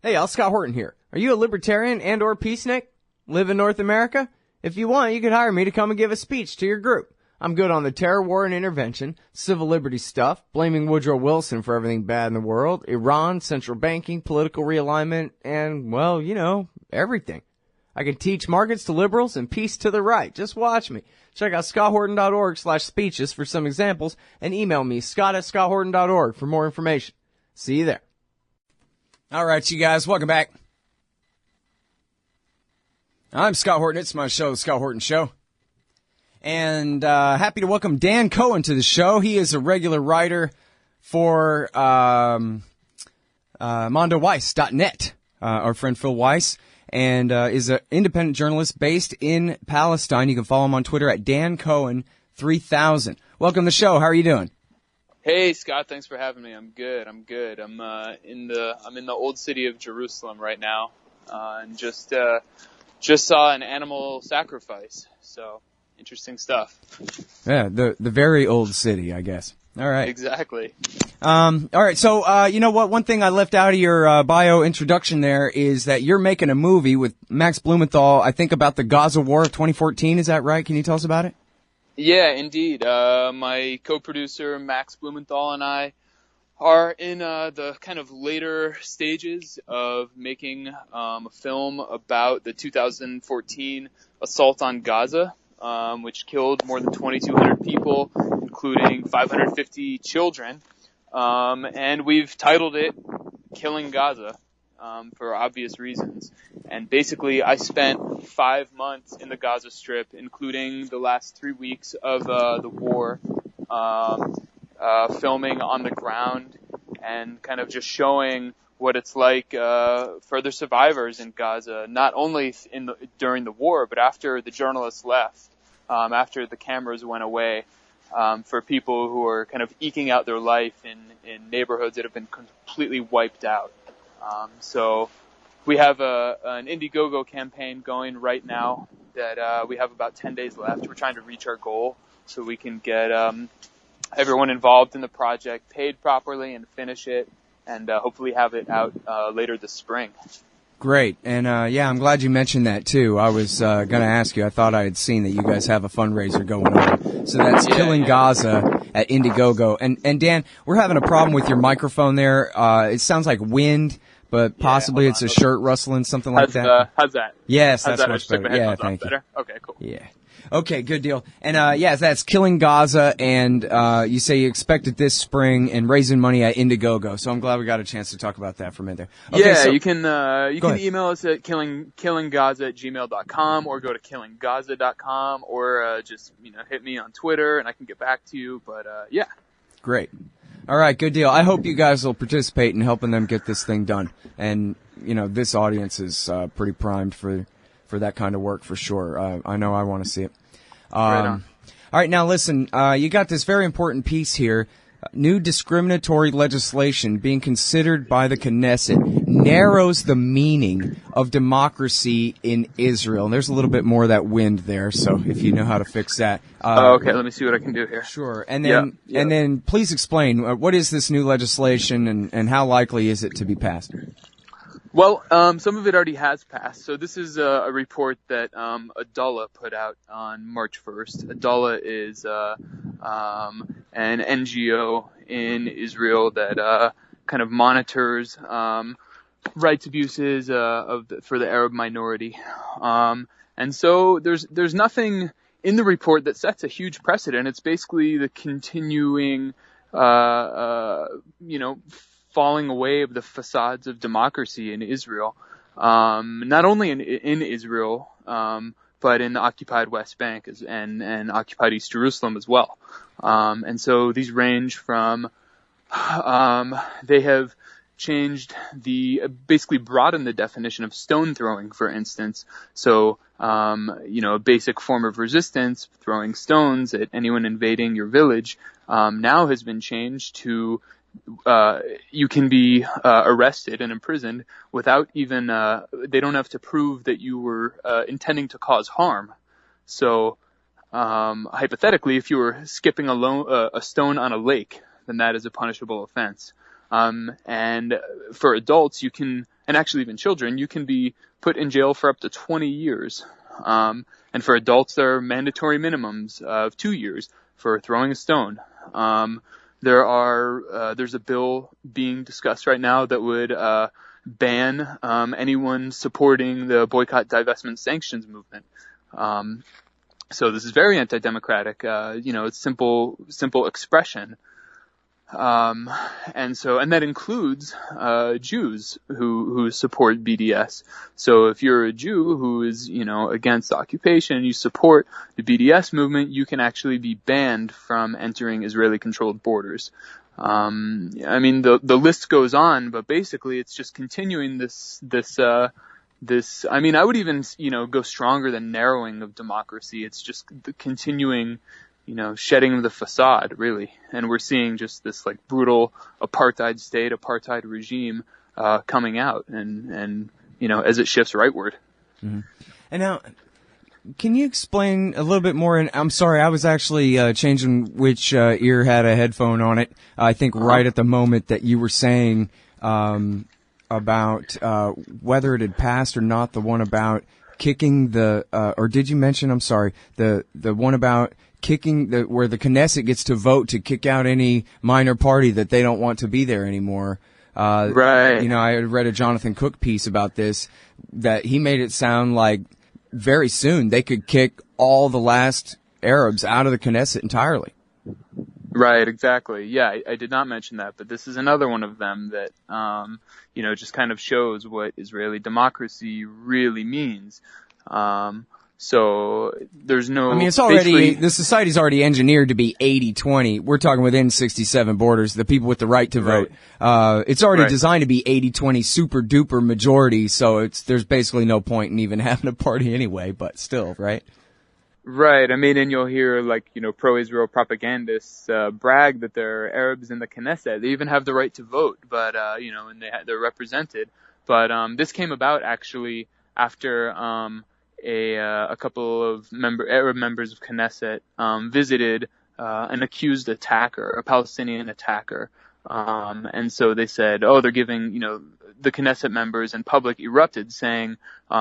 Hey, y'all, Scott Horton here. Are you a libertarian and or peacenik? Live in North America? If you want, you could hire me to come and give a speech to your group. I'm good on the terror war and intervention, civil liberty stuff, blaming Woodrow Wilson for everything bad in the world, Iran, central banking, political realignment, and, well, you know, everything. I can teach markets to liberals and peace to the right. Just watch me. Check out scotthorton.org/speeches for some examples and email me, scott@scotthorton.org for more information. See you there. All right, you guys, welcome back. I'm Scott Horton. It's my show, The Scott Horton Show. And happy to welcome Dan Cohen to the show. He is a regular writer for MondoWeiss.net, our friend Phil Weiss, and is an independent journalist based in Palestine. You can follow him on Twitter at DanCohen3000. Welcome to the show. How are you doing? Hey Scott, thanks for having me. I'm good. I'm in the old city of Jerusalem right now, and just saw an animal sacrifice. So interesting stuff. Yeah, the very old city, I guess. All right. Exactly. All right. So you know what? One thing I left out of your bio introduction there is that you're making a movie with Max Blumenthal. I think about the Gaza War of 2014. Is that right? Can you tell us about it? Yeah, indeed. My co-producer, Max Blumenthal, and I are in the kind of later stages of making a film about the 2014 assault on Gaza, which killed more than 2,200 people, including 550 children. And we've titled it Killing Gaza. For obvious reasons. And basically, I spent 5 months in the Gaza Strip, including the last 3 weeks of the war, filming on the ground and kind of just showing what it's like for the survivors in Gaza, not only during the war, but after the journalists left, after the cameras went away, for people who are kind of eking out their life in neighborhoods that have been completely wiped out. So we have an Indiegogo campaign going right now that we have about 10 days left. We're trying to reach our goal so we can get everyone involved in the project paid properly and finish it, and hopefully have it out later this spring. Great. And yeah, I'm glad you mentioned that too. I was going to ask you. I thought I had seen that you guys have a fundraiser going on. So that's Killing Gaza at Indiegogo. And Dan, we're having a problem with your microphone there. It sounds like wind, but possibly it's a shirt rustling, something like that. How's that? Yes, that's much better. Yeah, thank you. Okay, cool. Yeah. Okay, good deal. And yeah, that's Killing Gaza, and you say you expect it this spring and raising money at Indiegogo. So I'm glad we got a chance to talk about that for a minute there. Okay, yeah, so, you can email us at killinggaza@gmail.com or go to killinggaza.com or just hit me on Twitter and I can get back to you. But yeah. Great. All right, good deal. I hope you guys will participate in helping them get this thing done. And this audience is pretty primed for that kind of work for sure. I know I want to see it. Right on. All right, now listen, you got this very important piece here. New discriminatory legislation being considered by the Knesset narrows the meaning of democracy in Israel. And there's a little bit more of that wind there, so if you know how to fix that. Okay, let me see what I can do here. Sure. And then please explain, what is this new legislation and how likely is it to be passed? Well, some of it already has passed. So this is a report that Adullah put out on March 1st. Adullah is an NGO in Israel that kind of monitors rights abuses for the Arab minority. And so there's nothing in the report that sets a huge precedent. It's basically the continuing, falling away of the facades of democracy in Israel, not only in Israel, but in the occupied West Bank and occupied East Jerusalem as well. And so these range from, they have changed basically broadened the definition of stone throwing, for instance. So, a basic form of resistance, throwing stones at anyone invading your village, now has been changed to you can be arrested and imprisoned without even they don't have to prove that you were intending to cause harm. So hypothetically, if you were skipping a stone on a lake, then that is a punishable offense. And for adults, you can and actually even children, you can be put in jail for up to 20 years. And for adults, there are mandatory minimums of 2 years for throwing a stone. There's a bill being discussed right now that would ban anyone supporting the boycott, divestment, sanctions movement. So this is very anti-democratic. It's simple expression. And that includes Jews who support BDS. So if you're a Jew who is, against the occupation and you support the BDS movement, you can actually be banned from entering Israeli-controlled borders. The list goes on, but basically it's just continuing this. I would even, go stronger than narrowing of democracy. It's just the continuing, shedding of the facade, really. And we're seeing just this like brutal apartheid state, apartheid regime, coming out and, as it shifts rightward. Mm-hmm. And now, can you explain a little bit more? And I'm sorry, I was actually changing which ear had a headphone on it. I think right at the moment that you were saying about whether it had passed or not, the one about kicking the, or did you mention, I'm sorry, the one about kicking where the Knesset gets to vote to kick out any minor party that they don't want to be there anymore. Right. I had read a Jonathan Cook piece about this, that he made it sound like very soon they could kick all the last Arabs out of the Knesset entirely. Right, exactly. Yeah, I did not mention that, but this is another one of them that, just kind of shows what Israeli democracy really means. So there's no... it's already, the society's already engineered to be 80-20. We're talking within 67 borders, the people with the right to vote. Right. It's already designed to be 80-20 super duper majority, so there's basically no point in even having a party anyway, but still, right? Right. And you'll hear pro-Israel propagandists brag that there are Arabs in the Knesset. They even have the right to vote, but and they're represented. But this came about actually after a couple of Arab members of Knesset visited an accused attacker, a Palestinian attacker. And so they said, they're giving, the Knesset members in public erupted saying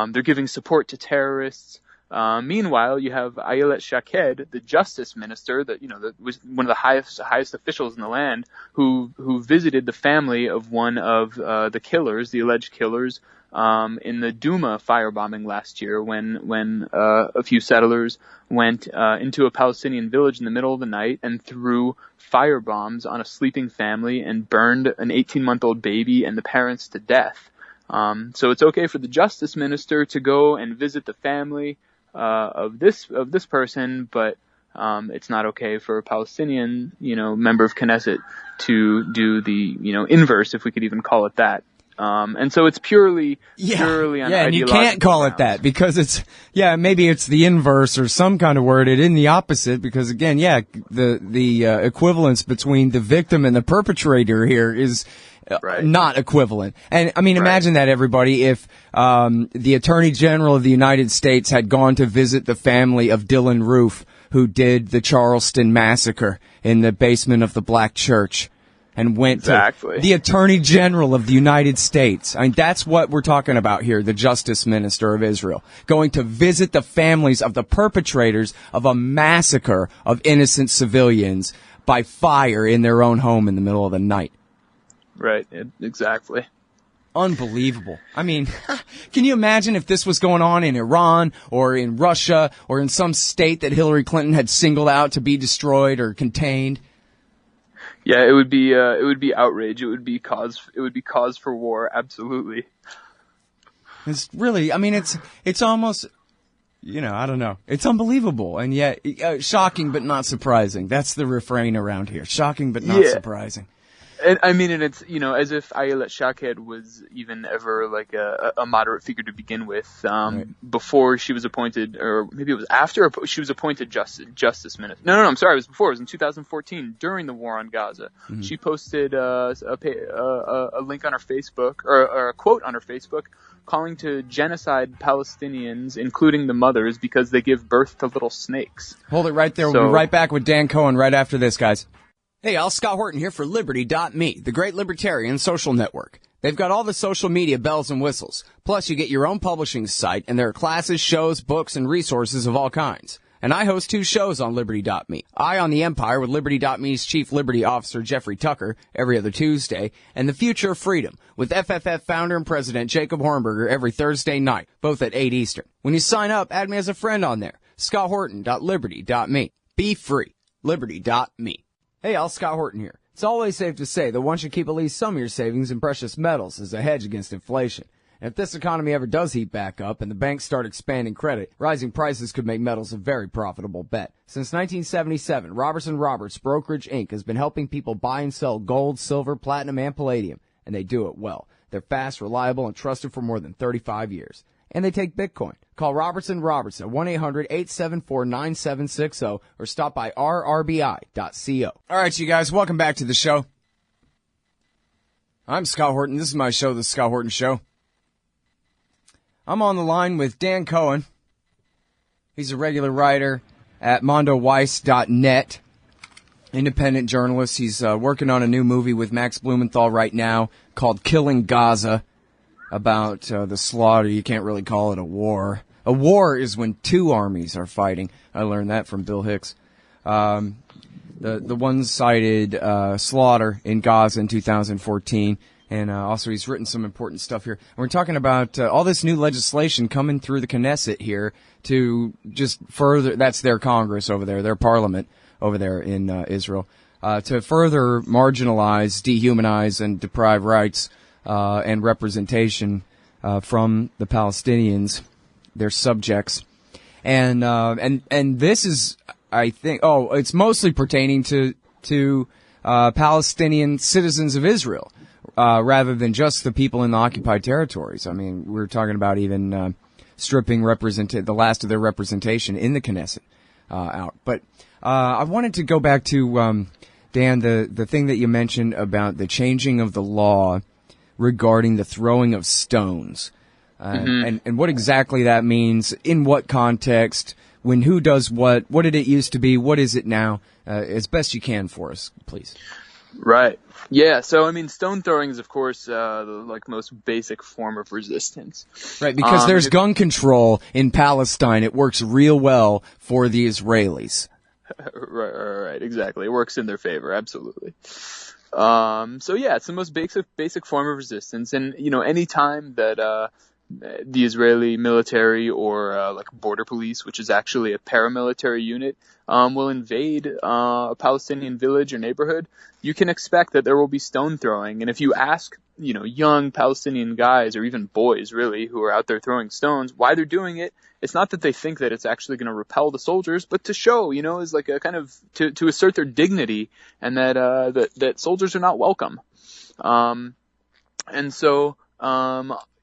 they're giving support to terrorists. Meanwhile, you have Ayelet Shaked, the justice minister, that was one of the highest officials in the land, who visited the family of one of the killers, the alleged killers, in the Duma firebombing last year, when a few settlers went into a Palestinian village in the middle of the night and threw firebombs on a sleeping family and burned an 18-month-old baby and the parents to death. So it's okay for the justice minister to go and visit the family of this person, but it's not okay for a Palestinian, member of Knesset to do the, inverse, if we could even call it that. And so it's purely on and you can't call it that because maybe it's the inverse or some kind of word. It in the opposite because again, the equivalence between the victim and the perpetrator here is not equivalent. And imagine that, everybody, if the Attorney General of the United States had gone to visit the family of Dylan Roof, who did the Charleston massacre in the basement of the Black Church. And went to the Attorney General of the United States. That's what we're talking about here, the Justice Minister of Israel, going to visit the families of the perpetrators of a massacre of innocent civilians by fire in their own home in the middle of the night. Right, exactly. Unbelievable. Can you imagine if this was going on in Iran or in Russia or in some state that Hillary Clinton had singled out to be destroyed or contained? Yeah, it would be outrage. It would be cause for war. Absolutely. It's really, it's almost, I don't know. It's unbelievable. And yet, shocking but not surprising. That's the refrain around here. Shocking but not surprising. And it's, as if Ayelet Shaked was even ever like a moderate figure to begin with, before she was appointed, or maybe it was after she was appointed justice minister. No, I'm sorry, it was before. It was in 2014 during the war on Gaza. Mm-hmm. She posted a link on her Facebook, or a quote on her Facebook, calling to genocide Palestinians, including the mothers, because they give birth to little snakes. Hold it right there. We'll be right back with Dan Cohen right after this, guys. Hey, Scott Horton here for Liberty.me, the great libertarian social network. They've got all the social media bells and whistles. Plus, you get your own publishing site, and there are classes, shows, books, and resources of all kinds. And I host 2 shows on Liberty.me. Eye on the Empire with Liberty.me's Chief Liberty Officer Jeffrey Tucker every other Tuesday, and The Future of Freedom with FFF founder and president Jacob Hornberger every Thursday night, both at 8 Eastern. When you sign up, add me as a friend on there. ScottHorton.Liberty.me. Be free. Liberty.me. Hey, all, Scott Horton here. It's always safe to say that one should keep at least some of your savings in precious metals as a hedge against inflation. And if this economy ever does heat back up and the banks start expanding credit, rising prices could make metals a very profitable bet. Since 1977, Robertson Roberts Brokerage Inc. has been helping people buy and sell gold, silver, platinum, and palladium, and they do it well. They're fast, reliable, and trusted for more than 35 years. And they take Bitcoin. Call Robertson Roberts at 1-800-874-9760 or stop by rrbi.co. All right, you guys, welcome back to the show. I'm Scott Horton. This is my show, The Scott Horton Show. I'm on the line with Dan Cohen. He's a regular writer at mondoweiss.net, independent journalist. He's working on a new movie with Max Blumenthal right now called Killing Gaza, about the slaughter. You can't really call it a war. A war is when 2 armies are fighting. I learned that from Bill Hicks. The one-sided slaughter in Gaza in 2014. And also he's written some important stuff here. And we're talking about all this new legislation coming through the Knesset here to just further, that's their Congress over there, their parliament over there in Israel, to further marginalize, dehumanize, and deprive rights and representation from the Palestinians, their subjects. And this is, I think, it's mostly pertaining to Palestinian citizens of Israel. Rather than just the people in the occupied territories. I mean, we're talking about even stripping the last of their representation in the Knesset out. But I wanted to go back to, Dan, the thing that you mentioned about the changing of the law regarding the throwing of stones. And what exactly that means, in what context, when who does what did it used to be, what is it now, as best you can for us, please. Right. Yeah. So, I mean, stone throwing is, of course, the most basic form of resistance. Right. Because there's gun control in Palestine. It works real well for the Israelis. Right. Exactly. It works in their favor. Absolutely. So yeah, it's the most basic form of resistance. And, any time that, the Israeli military or like border police, which is actually a paramilitary unit, will invade a Palestinian village or neighborhood, you can expect that there will be stone throwing. And if you ask, young Palestinian guys or even boys really who are out there throwing stones why they're doing it, it's not that they think that it's actually going to repel the soldiers, but to show, is like a kind of to assert their dignity and that soldiers are not welcome. And so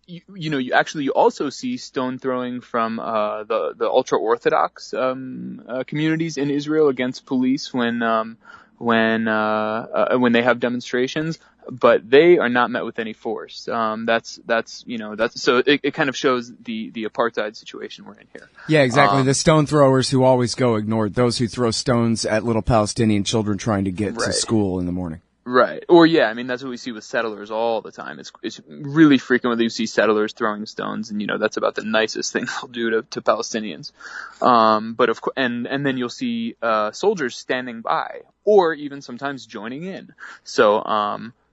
you also see stone throwing from the ultra orthodox communities in Israel against police when they have demonstrations, but they are not met with any force. That's so it kind of shows the apartheid situation we're in here. Yeah, exactly. The stone throwers who always go ignored, those who throw stones at little Palestinian children trying to get to school in the morning. Right. Or yeah, I mean, that's what we see with settlers all the time. It's really frequent that you see settlers throwing stones, and that's about the nicest thing they'll do to Palestinians. But of course, and then you'll see soldiers standing by or even sometimes joining in. So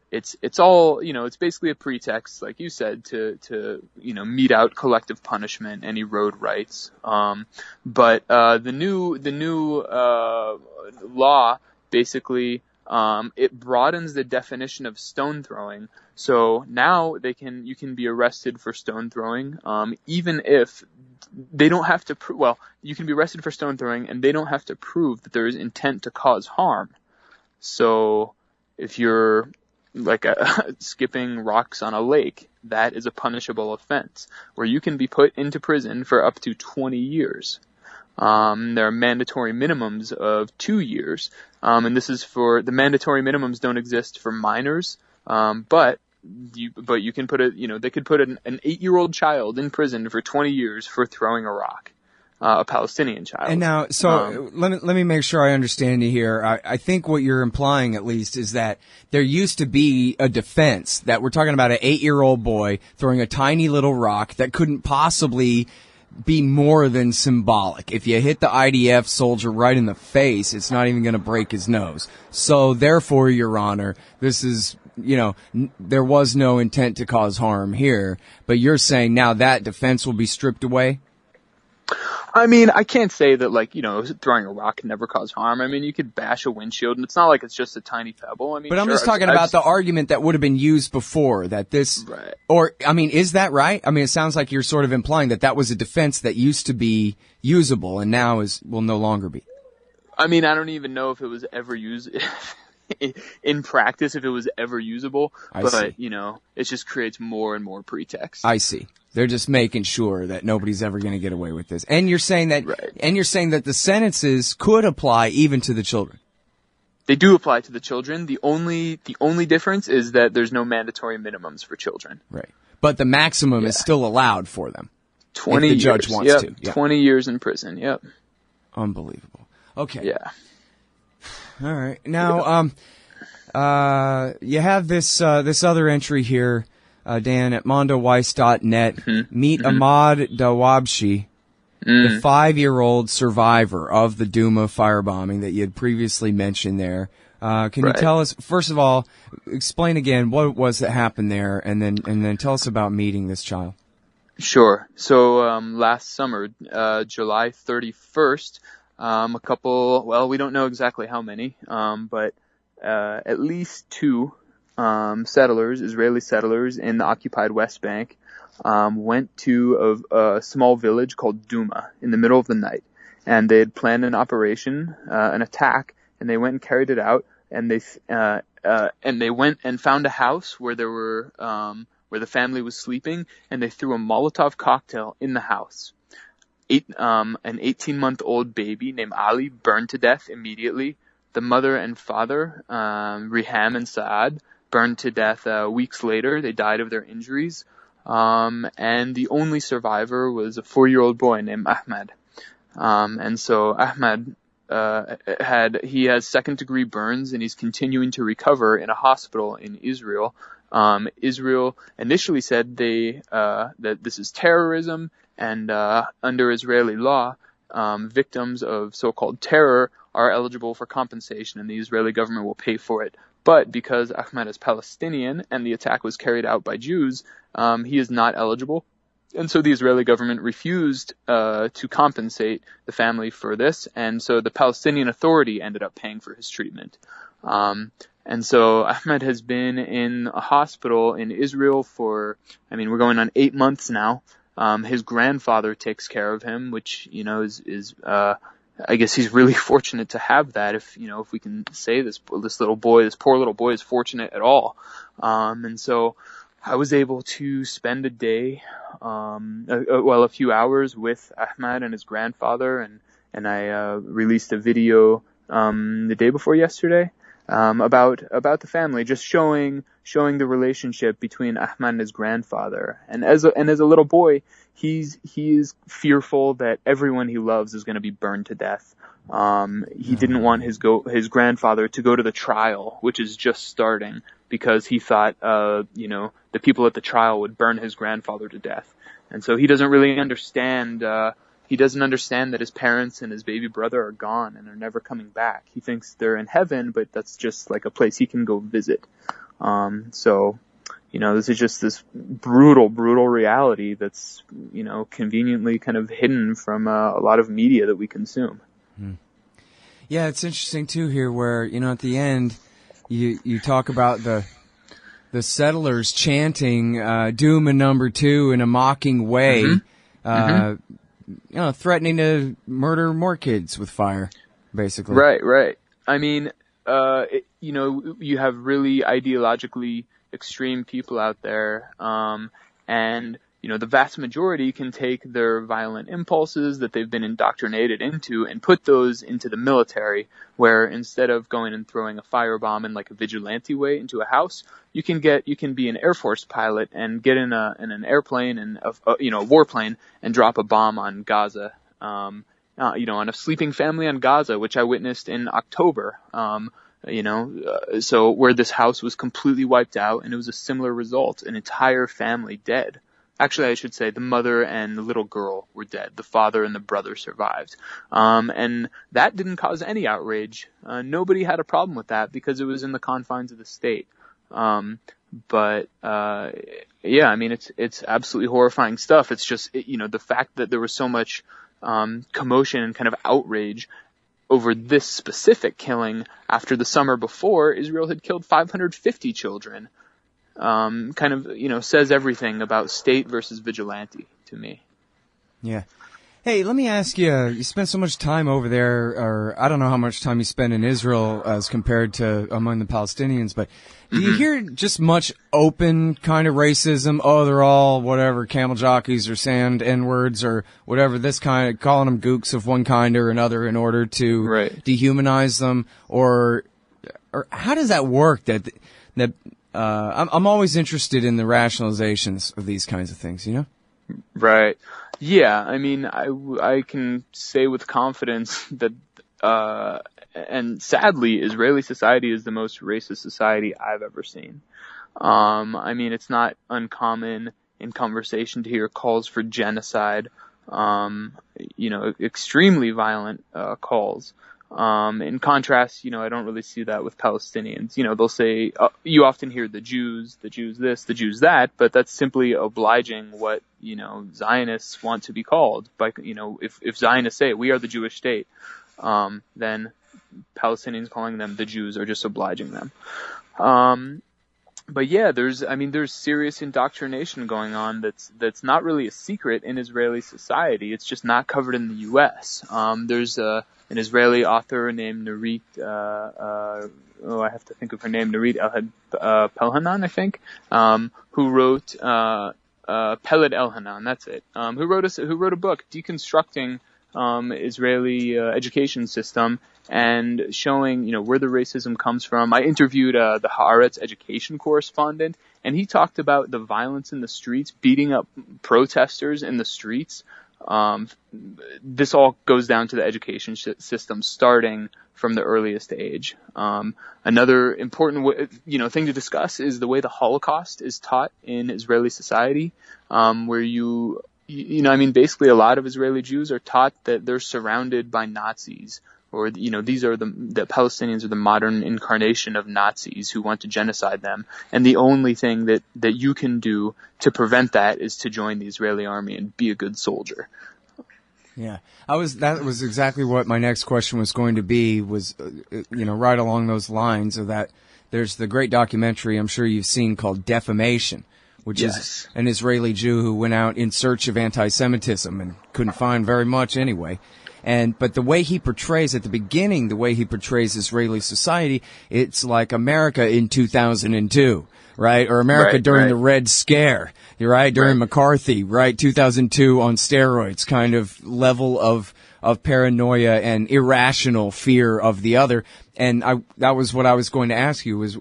it's all, it's basically a pretext, like you said, to mete out collective punishment and erode rights. But the new law basically it broadens the definition of stone throwing. So now you can be arrested for stone throwing, even if they don't have to you can be arrested for stone throwing and they don't have to prove that there is intent to cause harm. So if you're like skipping rocks on a lake, that is a punishable offense where you can be put into prison for up to 20 years. There are mandatory minimums of 2 years. And this is for the mandatory minimums don't exist for minors. But you can put they could put an 8-year-old child in prison for 20 years for throwing a rock. a Palestinian child. And now, let me make sure I understand you here. I think what you're implying, at least, is that there used to be a defense that we're talking about an 8-year-old boy throwing a tiny little rock that couldn't possibly be more than symbolic. If you hit the IDF soldier right in the face, it's not even going to break his nose. So, therefore, Your Honor, this is, there was no intent to cause harm here. But you're saying now that defense will be stripped away? I mean, I can't say that, throwing a rock can never cause harm. I mean, you could bash a windshield, and it's not like it's just a tiny pebble. I mean, but I'm just talking about the argument that would have been used before, that this, right. Or, I mean, is that right? I mean, it sounds like you're sort of implying that that was a defense that used to be usable and now will no longer be. I mean, I don't even know if it was ever used in practice, if it was ever usable, but it just creates more and more pretext. I see. They're just making sure that nobody's ever going to get away with this. And you're saying that, right. And you're saying that the sentences could apply even to the children. They do apply to the children. The only difference is that there's no mandatory minimums for children. Right. But the maximum is still allowed for them. 20 if the judge years. wants to. Yep. 20 years in prison. Yep. Unbelievable. Okay. Yeah. All right. Now, you have this other entry here, Dan, at mondoweiss.net. Mm-hmm. Meet Ahmad Dawabshi, the 5-year-old survivor of the Duma firebombing that you had previously mentioned there. Can you tell us, first of all, explain again what it was that happened there, and then tell us about meeting this child. Sure. So last summer, July 31st, a couple, well, we don't know exactly how many, but at least 2 Israeli settlers in the occupied West Bank, went to a small village called Duma in the middle of the night. And they had planned an operation, an attack, and they went and carried it out. And they went and found a house where there were, where the family was sleeping, and they threw a Molotov cocktail in the house. An 18-month-old baby named Ali burned to death immediately. The mother and father, Riham and Saad, burned to death weeks later. They died of their injuries. And the only survivor was a 4-year-old boy named Ahmad. And so Ahmad he has 2nd-degree burns, and he's continuing to recover in a hospital in Israel. Israel initially said that this is terrorism, and under Israeli law, victims of so-called terror are eligible for compensation, and the Israeli government will pay for it. But because Ahmad is Palestinian and the attack was carried out by Jews, he is not eligible. And so the Israeli government refused to compensate the family for this, and so the Palestinian Authority ended up paying for his treatment. And so Ahmed has been in a hospital in Israel for, we're going on 8 months now. His grandfather takes care of him, which, is I guess he's really fortunate to have that, if we can say this poor little boy is fortunate at all. And so I was able to spend a day, a few hours with Ahmad and his grandfather, and I released a video the day before yesterday about the family, just showing the relationship between Ahmad and his grandfather. And as a little boy, he is fearful that everyone he loves is going to be burned to death. He didn't want his grandfather to go to the trial, which is just starting, because he thought, the people at the trial would burn his grandfather to death. And so he doesn't really understand, that his parents and his baby brother are gone and are never coming back. He thinks they're in heaven, but that's just like a place he can go visit. This is just this brutal reality that's, conveniently kind of hidden from a lot of media that we consume. Yeah, it's interesting too here where, at the end you talk about the settlers chanting Duma number 2 in a mocking way, threatening to murder more kids with fire, basically. Right. You have really ideologically extreme people out there, and the vast majority can take their violent impulses that they've been indoctrinated into and put those into the military, where instead of going and throwing a firebomb in like a vigilante way into a house, you can be an Air Force pilot and get in an airplane and a warplane and drop a bomb on Gaza, on a sleeping family on Gaza, which I witnessed in October. So where this house was completely wiped out, and it was a similar result, an entire family dead. Actually, I should say the mother and the little girl were dead. The father and the brother survived. And that didn't cause any outrage. Nobody had a problem with that because it was in the confines of the state. It's absolutely horrifying stuff. It's just, the fact that there was so much commotion and kind of outrage over this specific killing after the summer before Israel had killed 550 children. Says everything about state versus vigilante to me. Yeah. Hey, let me ask you, you spent so much time over there, or I don't know how much time you spent in Israel as compared to among the Palestinians, but do you hear just much open kind of racism? Oh, they're all whatever, camel jockeys or sand N-words or whatever, this kind of, calling them gooks of one kind or another in order to dehumanize them? Or how does that work? I'm always interested in the rationalizations of these kinds of things, Right. Yeah. I mean, I can say with confidence that, and sadly, Israeli society is the most racist society I've ever seen. It's not uncommon in conversation to hear calls for genocide, extremely violent, calls. In contrast, I don't really see that with Palestinians. They'll say, you often hear the Jews this, the Jews that, but that's simply obliging what, Zionists want to be called. If Zionists say we are the Jewish state, then Palestinians calling them the Jews are just obliging them. But yeah, there's serious indoctrination going on that's not really a secret in Israeli society. It's just not covered in the U.S. There's an Israeli author named Nurit, I have to think of her name, Nurit Pelhanan, I think, who wrote Peled Elhanan, that's it. Who wrote a book deconstructing Israeli education system and showing, where the racism comes from. I interviewed the Haaretz education correspondent, and he talked about the violence in the streets, beating up protesters in the streets. This all goes down to the education system starting from the earliest age. Another important thing to discuss is the way the Holocaust is taught in Israeli society, where basically a lot of Israeli Jews are taught that they're surrounded by Nazis, or, these are the Palestinians are the modern incarnation of Nazis who want to genocide them. And the only thing that you can do to prevent that is to join the Israeli army and be a good soldier. Yeah, that was exactly what my next question was going to be, was, right along those lines of that. There's the great documentary I'm sure you've seen called Defamation, which is an Israeli Jew who went out in search of anti-Semitism and couldn't find very much anyway. But the way he portrays at the beginning, the way he portrays Israeli society, it's like America in 2002, right? Or America during the Red Scare, right? During McCarthy, right? 2002 on steroids, kind of level of paranoia and irrational fear of the other. And that was what I was going to ask you was,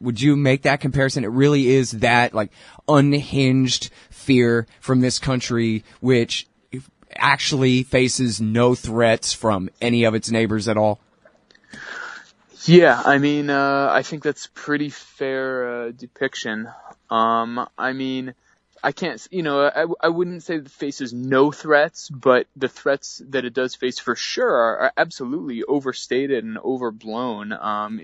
would you make that comparison? It really is that like unhinged fear from this country, which actually faces no threats from any of its neighbors at all? Yeah, I think that's pretty fair depiction. I can't, I wouldn't say that it faces no threats, but the threats that it does face for sure are absolutely overstated and overblown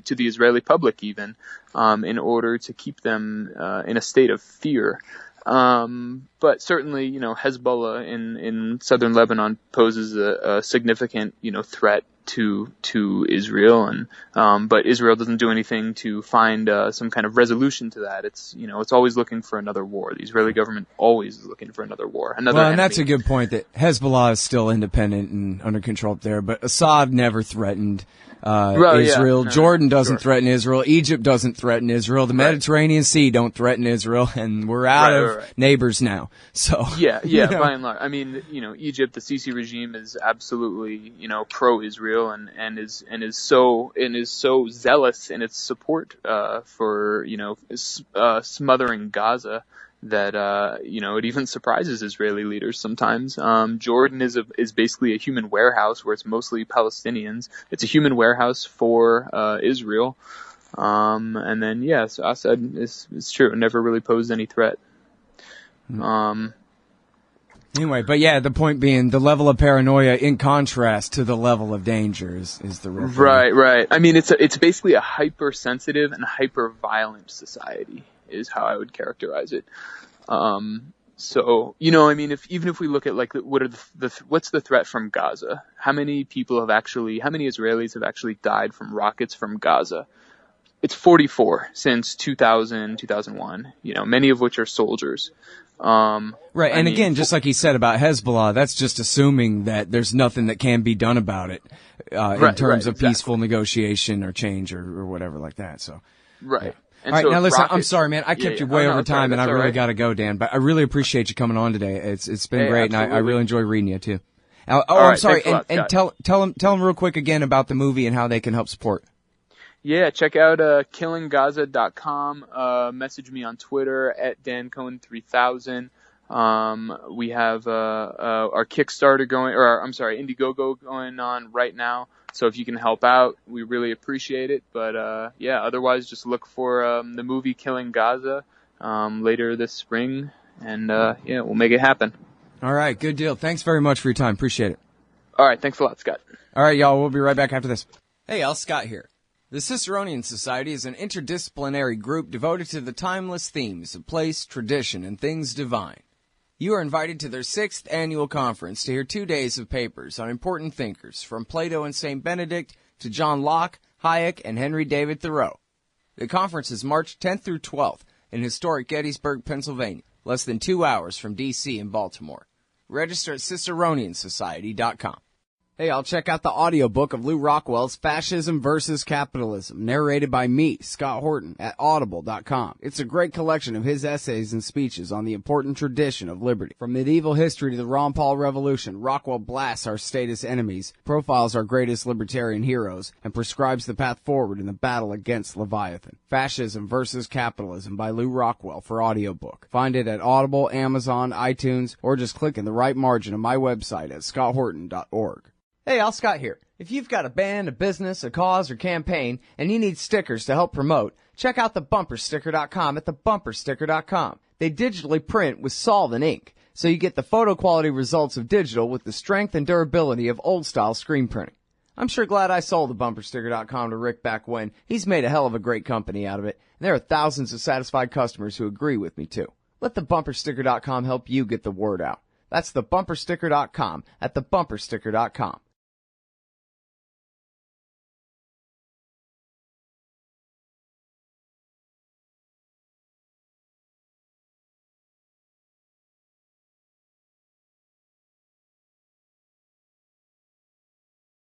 to the Israeli public even, in order to keep them in a state of fear. But certainly, Hezbollah in southern Lebanon poses a significant, threat to Israel, and but Israel doesn't do anything to find some kind of resolution to that. It's it's always looking for another war. The Israeli government always is looking for another war. And that's a good point, that Hezbollah is still independent and under control up there, but Assad never threatened Israel. Yeah. Jordan doesn't threaten Israel. Egypt doesn't threaten Israel. The Mediterranean Sea don't threaten Israel, and we're out of neighbors now. So by and large, Egypt, the Sisi regime is absolutely pro-Israel and is so zealous in its support for smothering Gaza it even surprises Israeli leaders sometimes. Jordan is basically a human warehouse where it's mostly Palestinians. It's a human warehouse for Israel. And then, so Assad is true. It never really posed any threat. Anyway, but yeah, the point being the level of paranoia in contrast to the level of danger is the real thing. Right. I mean, it's basically a hypersensitive and hyper-violent society is how I would characterize it. So, I mean, even if we look at like what's the threat from Gaza? How many Israelis have actually died from rockets from Gaza? It's 44 since 2000, 2001, many of which are soldiers. Right, and again, just like he said about Hezbollah, that's just assuming that there's nothing that can be done about it in terms of peaceful negotiation or change or whatever like that. So, right. Yeah. And all right, so now listen, I'm sorry, man. I kept you way over time, and I really right. got to go, Dan. But I really appreciate you coming on today. It's been great, absolutely. and I really enjoy reading you too. I'm right, sorry, and tell them real quick again about the movie and how they can help support. Yeah, check out killinggaza.com. Message me on Twitter at DanCohen3000. We have our Kickstarter Indiegogo going on right now. So if you can help out, we really appreciate it. But otherwise, just look for the movie Killing Gaza later this spring, and we'll make it happen. All right, good deal. Thanks very much for your time. Appreciate it. All right, thanks a lot, Scott. All right, y'all. We'll be right back after this. Hey, y'all. Scott here. The Ciceronian Society is an interdisciplinary group devoted to the timeless themes of place, tradition, and things divine. You are invited to their 6th annual conference to hear 2 days of papers on important thinkers, from Plato and St. Benedict to John Locke, Hayek, and Henry David Thoreau. The conference is March 10th through 12th in historic Gettysburg, Pennsylvania, less than 2 hours from D.C. and Baltimore. Register at CiceronianSociety.com. Hey, I'll check out the audiobook of Lou Rockwell's Fascism versus Capitalism, narrated by me, Scott Horton, at Audible.com. It's a great collection of his essays and speeches on the important tradition of liberty. From medieval history to the Ron Paul Revolution, Rockwell blasts our statist enemies, profiles our greatest libertarian heroes, and prescribes the path forward in the battle against Leviathan. Fascism versus Capitalism by Lou Rockwell for audiobook. Find it at Audible, Amazon, iTunes, or just click in the right margin of my website at scotthorton.org. Hey, Al Scott here. If you've got a band, a business, a cause, or campaign, and you need stickers to help promote, check out thebumpersticker.com at thebumpersticker.com. They digitally print with solvent ink, so you get the photo quality results of digital with the strength and durability of old-style screen printing. I'm sure glad I sold thebumpersticker.com to Rick back when. He's made a hell of a great company out of it, and there are thousands of satisfied customers who agree with me, too. Let thebumpersticker.com help you get the word out. That's thebumpersticker.com at thebumpersticker.com.